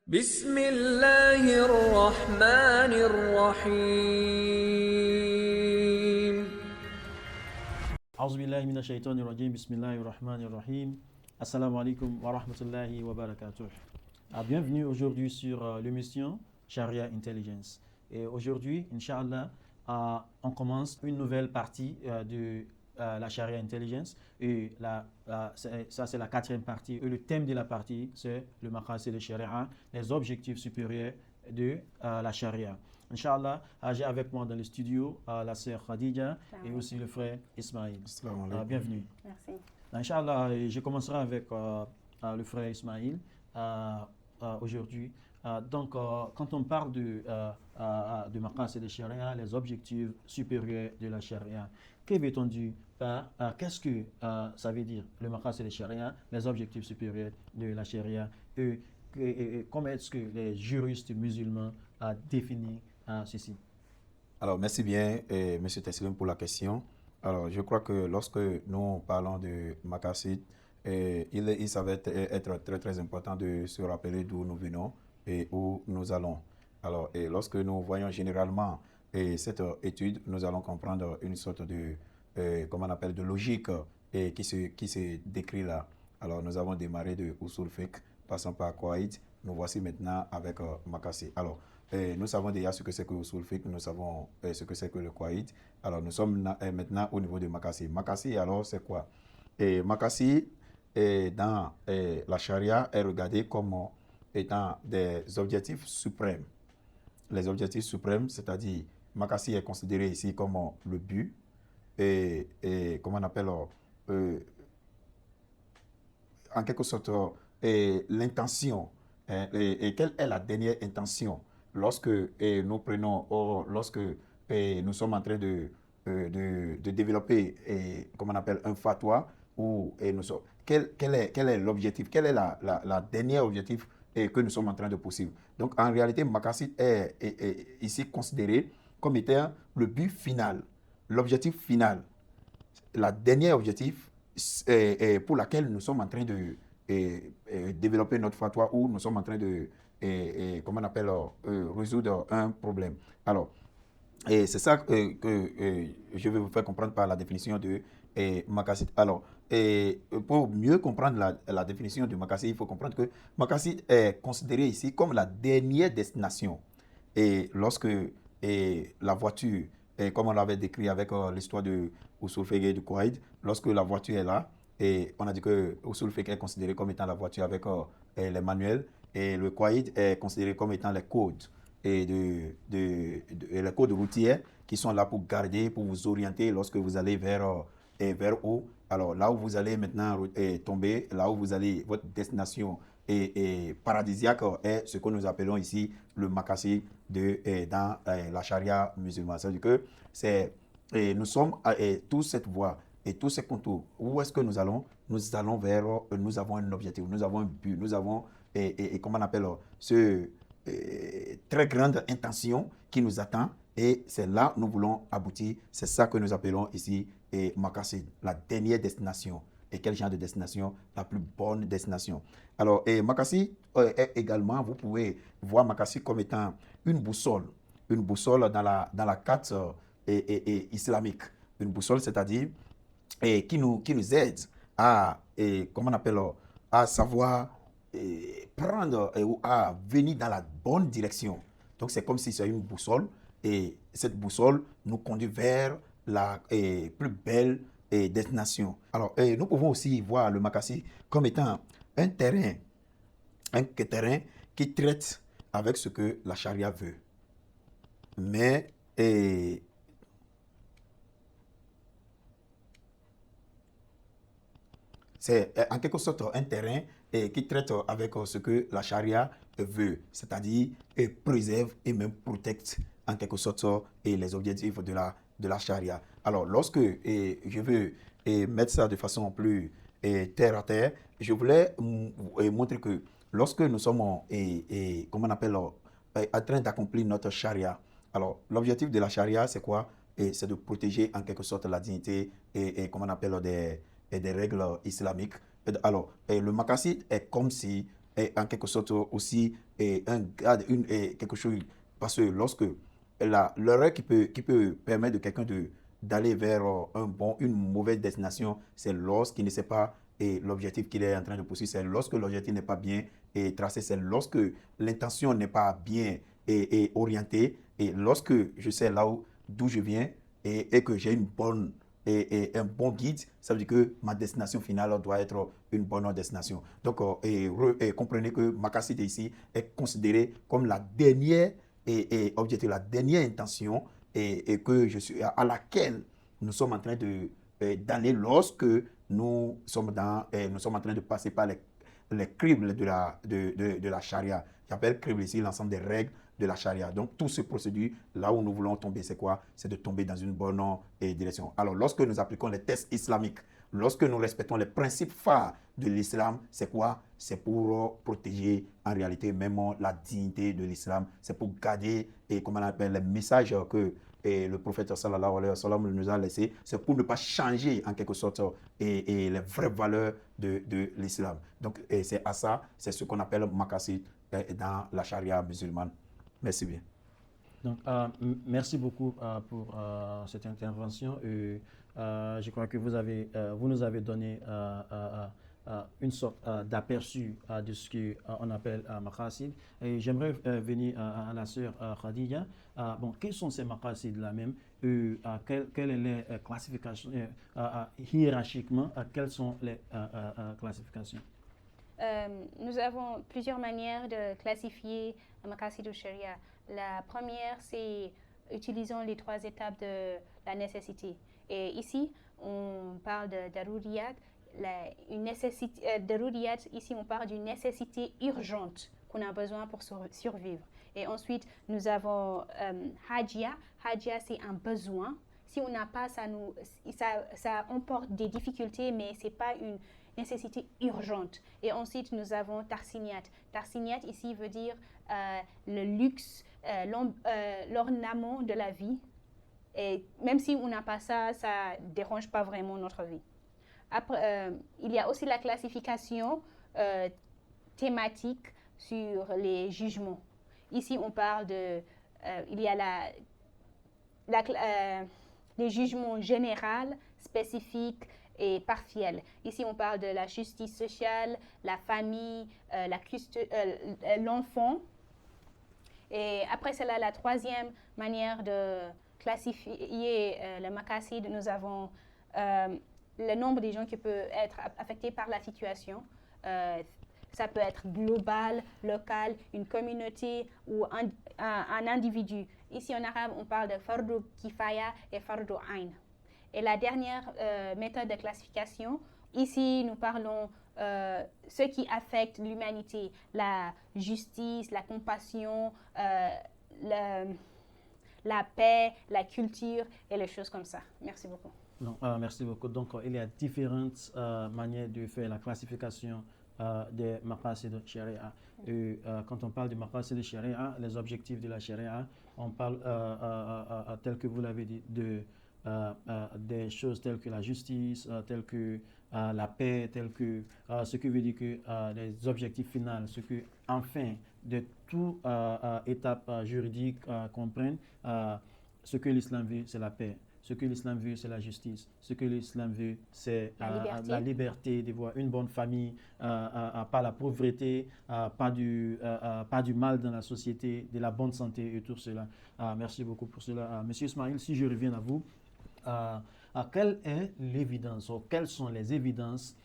بسم الله الرحمن الرحيم. أعوذ بالله من الشيطان الرجيم بسم الله الرحمن الرحيم Assalamu alaikum wa rahmatullahi wa barakatuh. Bienvenue aujourd'hui sur l'émission Sharia Intelligence. Et aujourd'hui, Inch'Allah, on commence une nouvelle partie de la Sharia Intelligence. Et ça, c'est la quatrième partie. Et le thème de la partie, c'est le maqasid de Sharia, les objectifs supérieurs de la Sharia. Inch'Allah, j'ai avec moi dans le studio la sœur Khadija et aussi le frère Ismaïl. Bienvenue. Merci. Inch'Allah, je commencerai avec le frère Ismaïl aujourd'hui. Quand on parle de maqasid de Sharia, les objectifs supérieurs de la Sharia, que veut-on dire par qu'est-ce que ça veut dire le maqasid de Sharia, les objectifs supérieurs de la Sharia et comment est-ce que les juristes musulmans définissent ceci? Alors, merci bien, M. Teslim, pour la question. Alors, je crois que lorsque nous parlons de maqasid, il s'avère être très, très important de se rappeler d'où nous venons et où nous allons. Alors, et lorsque nous voyons généralement cette étude, nous allons comprendre une sorte de, comment on appelle, de logique qui se décrit là. Alors, nous avons démarré de Usul Fiqh, passant par Qawaid, nous voici maintenant avec maqasid. Alors, nous savons déjà ce que c'est que Usul Fiqh, nous savons ce que c'est que le Qawaid. Alors, nous sommes maintenant au niveau de maqasid. Maqasid, alors, c'est quoi? Maqasid, dans la charia, est regardé comme étant des objectifs suprêmes. Les objectifs suprêmes, c'est-à-dire, maqasid est considéré ici comme le but et comment on appelle, en quelque sorte, l'intention. Et quelle est la dernière intention lorsque nous prenons, lorsque nous sommes en train de développer, comment on appelle, un fatwa, quel est l'objectif, quel est la dernière objectif que nous sommes en train de poursuivre. Donc, en réalité, maqasid est ici considéré comme étant le but final, l'objectif final, la dernière objectif pour laquelle nous sommes en train de développer notre fatwa ou nous sommes en train de, comment on appelle, résoudre un problème. Alors, c'est ça que je vais vous faire comprendre par la définition de maqasid. Alors, pour mieux comprendre la définition de maqasid, il faut comprendre que maqasid est considéré ici comme la dernière destination. Et lorsque la voiture, comme on l'avait décrit avec l'histoire de Usul Fiqh et de Qawaid, lorsque la voiture est là, et on a dit que Usul Fiqh est considéré comme étant la voiture avec les manuels, et le Qawaid est considéré comme étant les codes et les codes routiers qui sont là pour garder, pour vous orienter lorsque vous allez vers où. Alors là où vous allez maintenant tomber, là où vous allez, votre destination paradisiaque est ce que nous appelons ici le maqasid dans la charia musulmane. C'est-à-dire que nous sommes à toute cette voie et tous ces contours. Où est-ce que nous allons? Nous allons vers, nous avons un objectif, nous avons un but, nous avons, comment on appelle, ce très grande intention qui nous attend et c'est là que nous voulons aboutir. C'est ça que nous appelons ici maqasid, la dernière destination. Et quel genre de destination? La plus bonne destination. Alors, maqasid également, vous pouvez voir maqasid comme étant une boussole dans la carte islamique. Une boussole, c'est-à-dire qui nous aide à, comment on appelle, à savoir prendre ou à venir dans la bonne direction. Donc, c'est comme si c'est une boussole et cette boussole nous conduit vers la plus belle destination. Alors, nous pouvons aussi voir le maqasid comme étant un terrain qui traite avec ce que la charia veut. Mais c'est en quelque sorte un terrain qui traite avec ce que la charia veut, c'est-à-dire préserve et même protecte en quelque sorte les objectifs de la charia. Alors, lorsque je veux mettre ça de façon plus terre à terre, je voulais montrer que lorsque nous sommes, comment on appelle, en train d'accomplir notre charia, alors l'objectif de la charia, c'est quoi? C'est de protéger en quelque sorte la dignité et comment on appelle, des règles islamiques. Alors, le maqasid est comme si est en quelque sorte aussi quelque chose, parce que lorsque l'erreur qui peut permettre de quelqu'un d'aller vers une mauvaise destination, c'est lorsqu'il ne sait pas l'objectif qu'il est en train de poursuivre, c'est lorsque l'objectif n'est pas bien tracé, c'est lorsque l'intention n'est pas bien orientée, et lorsque je sais d'où je viens et que j'ai un bon guide, ça veut dire que ma destination finale doit être une bonne destination. Donc, comprenez que Makassid ici est considéré comme la dernière objectif, la dernière intention que à laquelle nous sommes en train d'aller lorsque nous sommes en train de passer par les cribles de la charia. J'appelle crible ici l'ensemble des règles de la charia. Donc, tout ce procédure, là où nous voulons tomber, c'est quoi? C'est de tomber dans une bonne direction. Alors, lorsque nous appliquons les tests islamiques, lorsque nous respectons les principes phares de l'islam, c'est quoi? C'est pour protéger en réalité même la dignité de l'islam. C'est pour garder, comment on appelle, les messages que le prophète sallallahu alayhi wa sallam nous a laissés. C'est pour ne pas changer en quelque sorte les vraies valeurs de l'islam. Donc, c'est à ça, c'est ce qu'on appelle Makassid dans la charia musulmane. Merci bien. Donc, merci beaucoup pour cette intervention. Je crois que vous nous avez donné une sorte d'aperçu de ce qu'on appelle maqasid. Et j'aimerais venir à la sœur Khadija. Quels sont ces maqasid là même? Quelle est les classifications hiérarchiquement? Quelles sont les classifications? Nous avons plusieurs manières de classifier le maqasid au sharia. La première, c'est utilisant les 3 étapes de la nécessité. Et ici, on parle de daruriyat. Une nécessité, daruriyat, ici, on parle d'une nécessité urgente qu'on a besoin pour survivre. Et ensuite, nous avons hajia. Hajia, c'est un besoin. Si on n'a pas, ça emporte des difficultés, mais ce n'est pas une nécessité urgente. Et ensuite, nous avons tarsiniyat. Tarsiniyat, ici, veut dire le luxe, l'ornement de la vie. Et même si on n'a pas ça, ça ne dérange pas vraiment notre vie. Après, il y a aussi la classification thématique sur les jugements. Ici, on parle il y a les jugements généraux, spécifiques et partiels. Ici, on parle de la justice sociale, la famille, l'enfant. Et après cela, la 3e manière de classifier le maqasid, nous avons le nombre de gens qui peuvent être affectés par la situation. Ça peut être global, local, une communauté ou un individu. Ici en arabe, on parle de fardu kifaya et fardu ayn. Et la dernière méthode de classification, ici nous parlons ce qui affecte l'humanité, la justice, la compassion, la paix, la culture et les choses comme ça. Merci beaucoup. Non, merci beaucoup. Donc, il y a différentes manières de faire la classification des maqasid de sharia. Quand on parle de maqasid de sharia, les objectifs de la sharia, on parle, tel que vous l'avez dit, des choses telles que la justice, telles que la paix, telles que ce qui veut dire que les objectifs finaux, ce que, enfin, de toute étape juridique comprennent, ce que l'islam veut, c'est la paix. Ce que l'islam veut, c'est la justice. Ce que l'islam veut, c'est la liberté de voir une bonne famille, pas la pauvreté, pas du mal dans la société, de la bonne santé et tout cela. Merci beaucoup pour cela. Monsieur Ismail, si je reviens à vous, quelle est l'évidence, ou quelles sont les évidences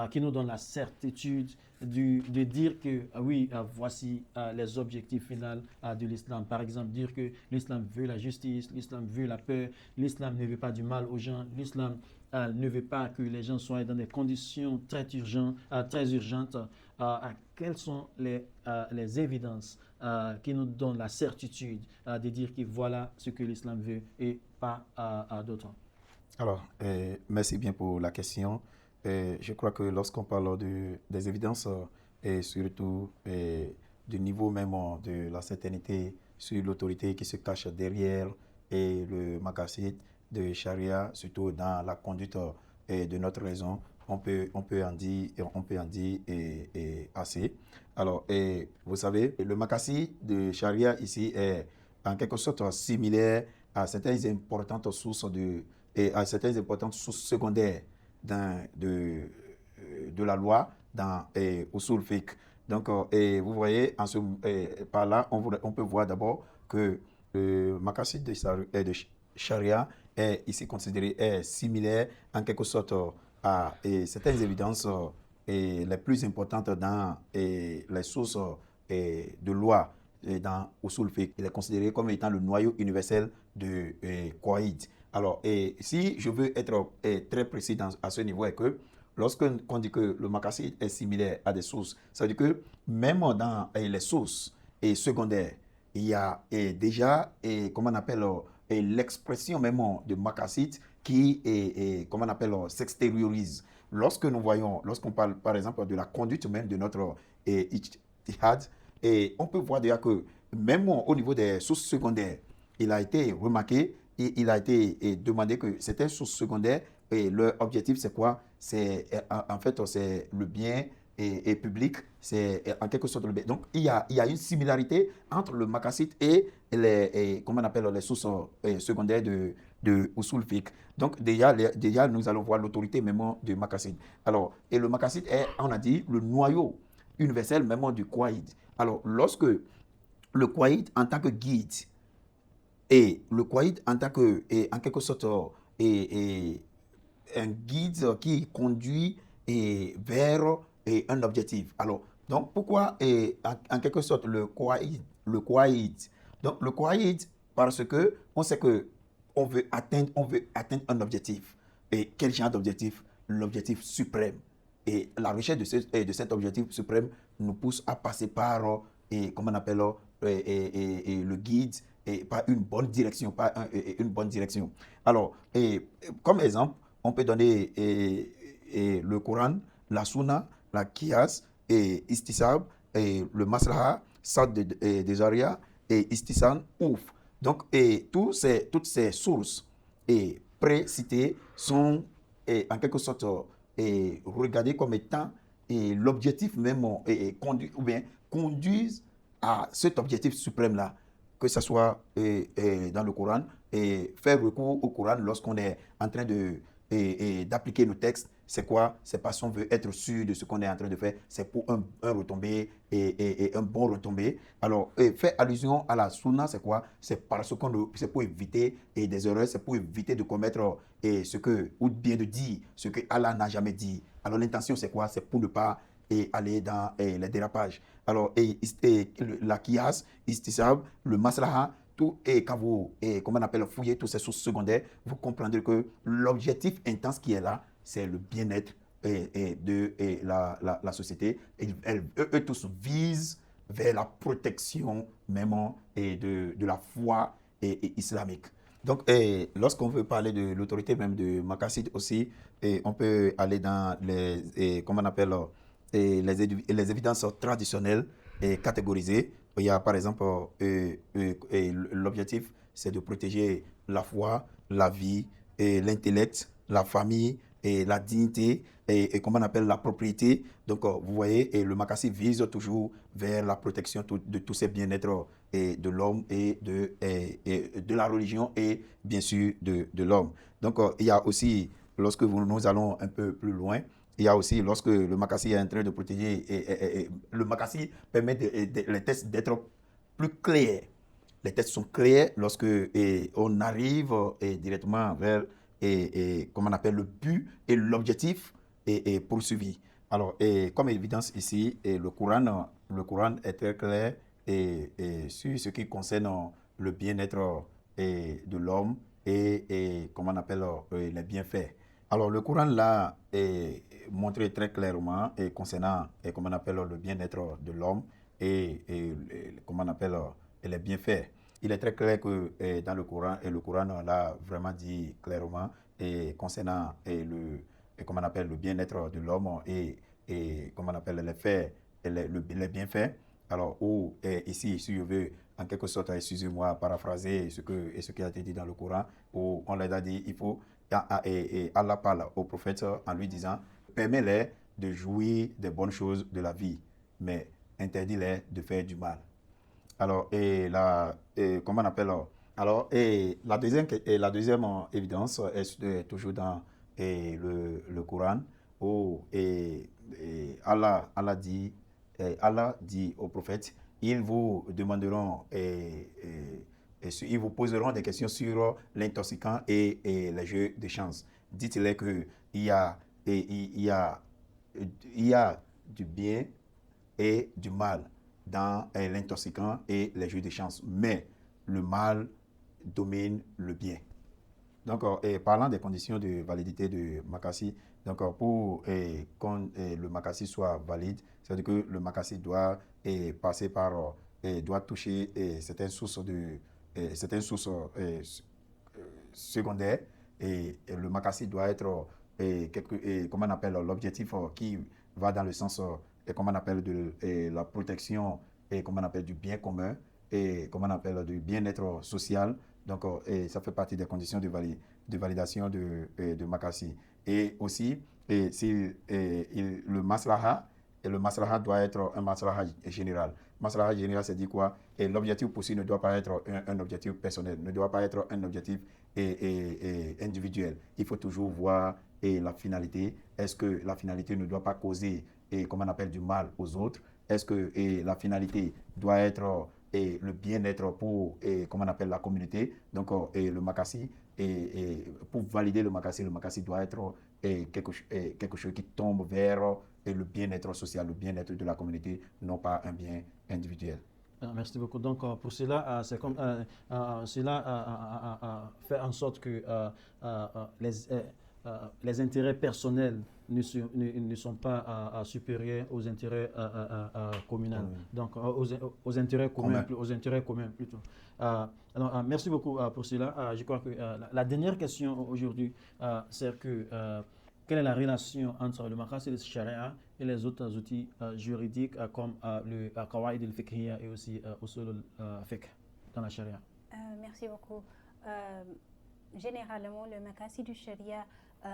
qui nous donnent la certitude de dire que oui, voici les objectifs finaux de l'islam. Par exemple, dire que l'islam veut la justice, l'islam veut la paix, l'islam ne veut pas du mal aux gens, l'islam ne veut pas que les gens soient dans des conditions très urgentes. Quelles sont les évidences qui nous donnent la certitude de dire que voilà ce que l'islam veut et pas d'autres? Alors, merci bien pour la question. Je crois que lorsqu'on parle des évidences et surtout du niveau même de la certainité sur l'autorité qui se cache derrière le maqasid de charia, surtout dans la conduite de notre raison, on peut en dire, assez. Alors, vous savez, le makassid de charia ici est en quelque sorte similaire à certaines importantes sources à certaines importantes sources secondaires de la loi dans Usul Fiqh. Donc, vous voyez, par là, on peut voir d'abord que le makassid de charia est ici considéré similaire en quelque sorte à certaines évidences les plus importantes dans les sources de loi dans Usul Fiqh. Il est considéré comme étant le noyau universel de Qawaid. Alors, si je veux être très précis à ce niveau, est que lorsqu'on dit que le makassid est similaire à des sources, ça veut dire que même dans les sources secondaires, il y a déjà, comment on appelle, l'expression même de makassid qui, comment on appelle, s'extériorise. Lorsqu'on parle par exemple de la conduite même de notre ijtihad, on peut voir déjà que même au niveau des sources secondaires, il a été remarqué et il a été demandé que certaines sources secondaires, leur objectif c'est quoi? C'est en fait c'est le bien public, c'est en quelque sorte le bien. Donc il y a une similarité entre le makassid et comment on appelle, les sources secondaires de Usul Fiqh. Donc déjà nous allons voir l'autorité même du makassid. Alors, et le makassid est, on a dit, le noyau universel même du Qawaid. Alors, lorsque le Qawaid en tant que guide et le Qawaid en tant que, en quelque sorte, un guide qui conduit vers un objectif. Alors, donc pourquoi en quelque sorte le Qawaid? Donc le Qawaid, parce que on sait que on veut atteindre un objectif. Et quel genre d'objectif? L'objectif suprême. Et la recherche de cet objectif suprême nous pousse à passer par, comment on appelle, le guide, et par une bonne direction, une bonne direction. Alors, comme exemple, on peut donner le Coran, la Sunna, la Qiyas, Istisab, le Maslaha, Sad de Zaria, et Istisan, Ouf. Donc, toutes ces sources précitées sont en quelque sorte regardées comme étant l'objectif même conduisent à cet objectif suprême-là, que ce soit dans le Coran, et faire recours au Coran lorsqu'on est en train d'appliquer nos textes. C'est quoi? C'est parce qu'on veut être sûr de ce qu'on est en train de faire. C'est pour un retombé et un bon retombé. Alors, faire allusion à la sunna, c'est quoi? C'est parce c'est pour éviter des erreurs, c'est pour éviter de commettre ou bien de dire ce que Allah n'a jamais dit. Alors, l'intention, c'est quoi? C'est pour ne pas aller dans les dérapages. Alors, la qiyas, istisab, le maslaha, tout, et quand vous, comment on appelle, fouillez toutes ces sources secondaires, vous comprendrez que l'objectif intense qui est là, c'est le bien-être de la société. Eux tous visent vers la protection même de la foi islamique. Donc, lorsqu'on veut parler de l'autorité même de makassid aussi, on peut aller dans comment on appelle, les évidences traditionnelles catégorisées. Il y a par exemple, l'objectif, c'est de protéger la foi, la vie, l'intellect, la famille, et la dignité, et comment on appelle, la propriété. Donc, vous voyez, le makassid vise toujours vers la protection de tous ces bien-être de l'homme et de la religion et bien sûr de l'homme. Donc, il y a aussi, lorsque nous allons un peu plus loin, il y a aussi, lorsque le makassid est en train de protéger, le makassid permet les textes d'être plus clairs. Les textes sont clairs lorsque on arrive directement vers comment on appelle, le but et l'objectif est poursuivi. Alors, comme évidence ici, le Coran est très clair sur ce qui concerne le bien-être de l'homme et comment on appelle, les bienfaits. Alors, le Coran l'a montré très clairement concernant comment on appelle, le bien-être de l'homme et comment on appelle, les bienfaits. Il est très clair que dans le Coran l'a vraiment dit clairement concernant comment on appelle, le bien-être de l'homme et comment on appelle, les faits, les bienfaits. Alors, ici, si je veux en quelque sorte, excusez-moi, paraphraser ce qui a été dit dans le Coran, où on l'a dit, il faut, Allah parle au prophète en lui disant, permets-les de jouir des bonnes choses de la vie, mais interdis-les de faire du mal. Alors, comment on appelle alors, la deuxième évidence est toujours dans le Coran, où Allah dit au prophète, ils vous demanderont ils vous poseront des questions sur l'intoxicant et les jeux de chance. Dites-les qu'il y a du bien et du mal dans l'intoxicant et les jeux de chance, mais le mal domine le bien. Donc, parlant des conditions de validité de Makassi, donc pour le Makassi soit valide, c'est-à-dire que le Makassi doit passer par, doit toucher certaines sources secondaires, et le Makassi doit être comment on appelle l'objectif qui va dans le sens comment on appelle de la protection et comment on appelle du bien commun et comment on appelle du bien-être social. Donc, ça fait partie des conditions de validation de Makassi. Et aussi, le maslaha, et le maslaha doit être un maslaha général. Maslaha général, c'est dire quoi? Et l'objectif poursuivi ne doit pas être un objectif personnel, ne doit pas être un objectif individuel. Il faut toujours voir la finalité. Est-ce que la finalité ne doit pas causer, comment on appelle, du mal aux autres? Est-ce que la finalité doit être le bien-être pour, comment on appelle, la communauté? Donc, le Makassi, pour valider le Makassi doit être quelque chose qui tombe vers le bien-être social, le bien-être de la communauté, non pas un bien individuel. Merci beaucoup. Donc, pour cela, c'est comme cela fait en sorte que les intérêts personnels ne sont pas supérieurs aux intérêts communaux. Donc, aux intérêts communs, plutôt. Alors, merci beaucoup pour cela. Je crois que la dernière question aujourd'hui, c'est que quelle est la relation entre le Makassi de Sharia et les autres outils juridiques comme le Qawaid al-Fiqhiyya et aussi Usul al-Fiqh dans la Sharia? Merci beaucoup. Généralement, le Makassi du Sharia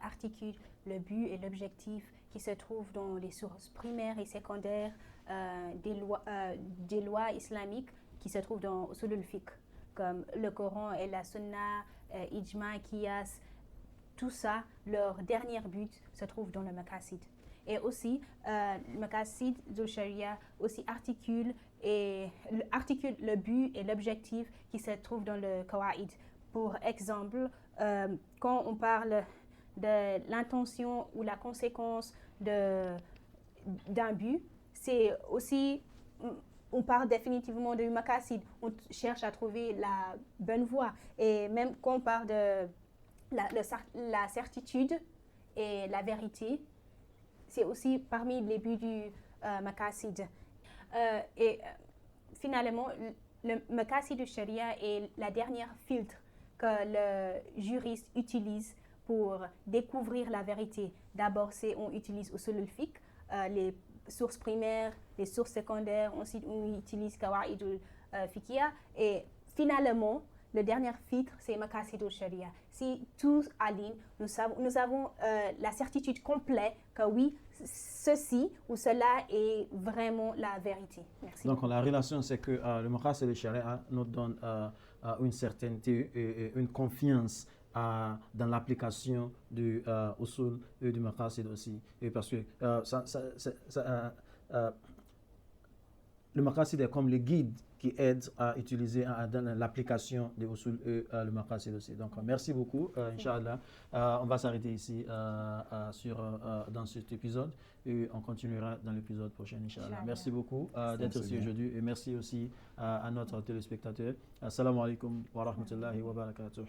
articule le but et l'objectif qui se trouvent dans les sources primaires et secondaires des lois islamiques qui se trouvent dans Usul al-Fiqh, comme le Coran et la Sunna, Ijma, Qiyas. Tout ça, leur dernier but se trouve dans le Maqasid. Et aussi, le Maqasid du Sharia aussi articule le but et l'objectif qui se trouve dans le Qawaid. Pour exemple, quand on parle de l'intention ou la conséquence d'un but, c'est aussi, on parle définitivement du Maqasid. On cherche à trouver la bonne voie. Et même quand on parle de la certitude et la vérité, c'est aussi parmi les buts du Maqasid. Finalement, le Maqasid du Sharia est la dernière filtre que le juriste utilise pour découvrir la vérité. D'abord, on utilise Usul al-Fiqh, les sources primaires, les sources secondaires, ensuite on utilise Qawaid al-Fiqhiyya, et finalement, le dernier filtre, c'est Maqasid al-Sharia. Si tout aligne, nous avons la certitude complète que oui, ceci ou cela est vraiment la vérité. Merci. Donc, la relation, c'est que le Maqasid al-Sharia nous donne une certaineté et une confiance dans l'application du Usul et du Maqasid aussi. Et parce que le Maqasid est comme le guide qui aide à utiliser dans l'application des Usul et le Maqasid aussi. Donc, merci beaucoup, Inch'Allah. On va s'arrêter ici dans cet épisode et on continuera dans l'épisode prochain, Inch'Allah. Merci beaucoup d'être ici aujourd'hui et merci aussi à notre téléspectateur. Assalamu alaikum wa rahmatullahi wa barakatuh.